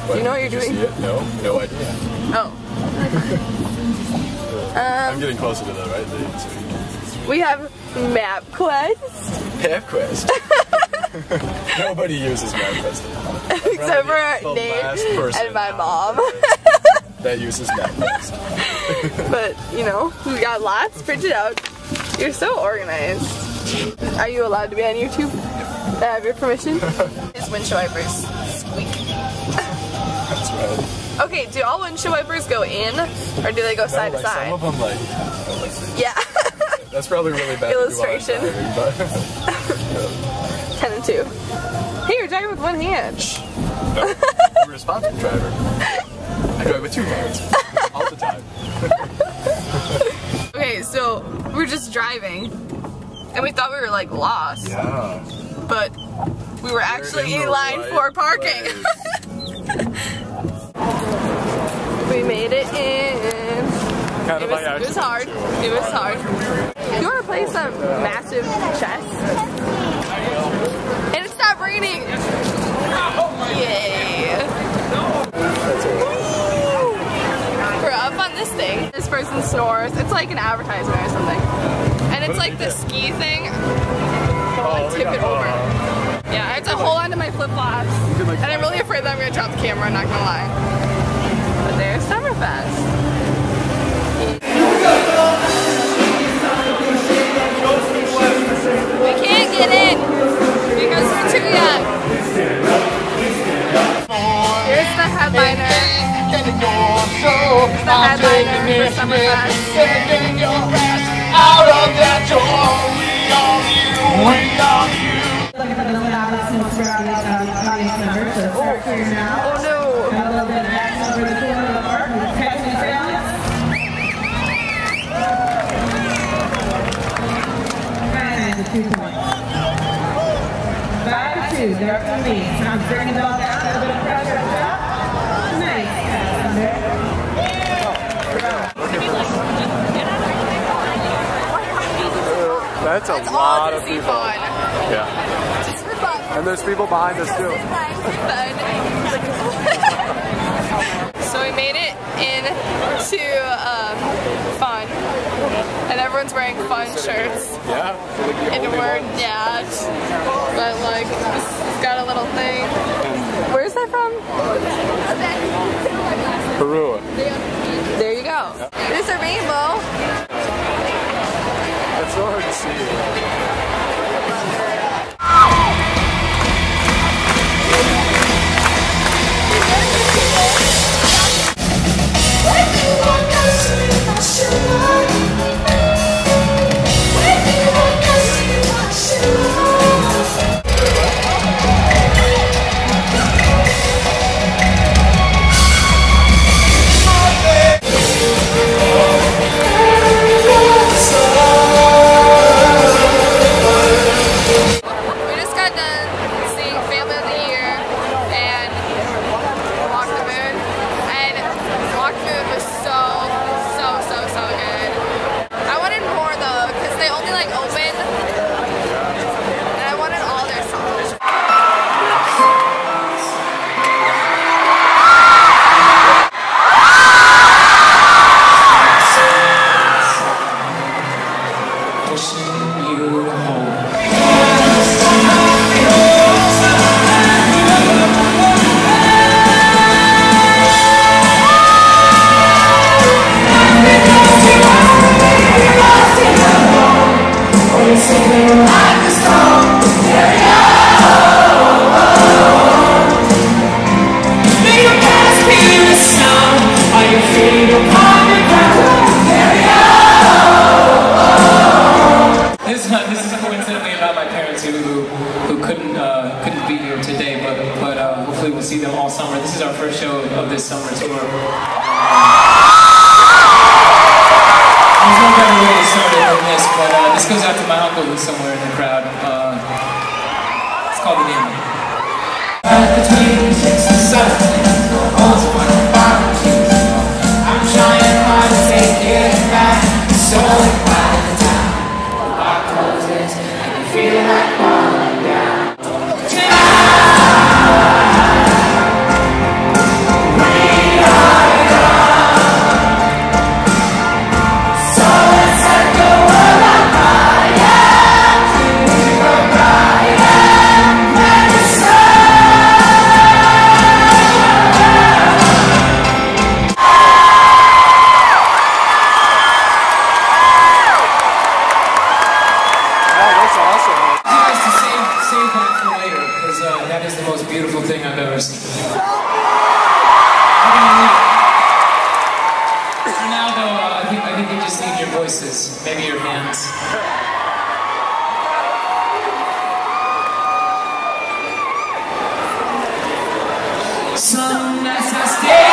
Do you know what you're doing? No, no idea. Oh. I'm getting closer to the right thing. We have MapQuest. MapQuest. Nobody uses MapQuest. Except for Nate and my mom. That uses MapQuest. But, you know, we got lots printed out. You're so organized. Are you allowed to be on YouTube? I have your permission? His windshield wipers squeak. That's right. Okay, do all windshield wipers go in, or do they go side to side? Some of them like yeah. That's probably really bad. Illustration. Driving, but 10 and 2. Hey, you're driving with one hand. No, I'm a responsible driver. I drive with two hands all the time. Okay, so we're just driving, and we thought we were like lost. Yeah. But we were actually in line for parking. We made it in. Kind It was hard. It was hard. You want to play some massive chess? And it stopped raining. Yay. We're up on this thing. This person snores. It's like an advertisement or something. And it's like the ski thing. I'll tip it over. Yeah, I have to hold on to my flip-flops. And I'm really afraid that I'm going to drop the camera, I'm not going to lie. But there's Summerfest. We can't get in because we're too young. Here's the headliner. Here's the headliner for Summerfest. Out of that door, we on you. Looking for the loudest and most rowdy audience member, so start clear now. Oh no! Got a little bit of action over the corner of the park with Captain Crayons. And a 2 point. 5-2, they're up to me. Now bring the ball down, a little bit of pressure up top. Nice pass under. That's a lot of people. Fun. Yeah. Just for fun. And there's people behind us too. So we made it into fun, and everyone's wearing fun shirts. Yeah. And we're but like it's got a little thing. Where's that from? Peru. There you go. There's a rainbow. It's so hard to see. Hopefully we'll see them all summer. This is our first show of this summer tour. There's no better way to start it than this, but this goes out to my uncle who's somewhere in the crowd. It's called The Game. Between 6 and 7, I'm trying hard to take it back. So by the time the bar closes and you feel like falling down. For now, though, I think we just need your voices, maybe your hands. Some nights I stay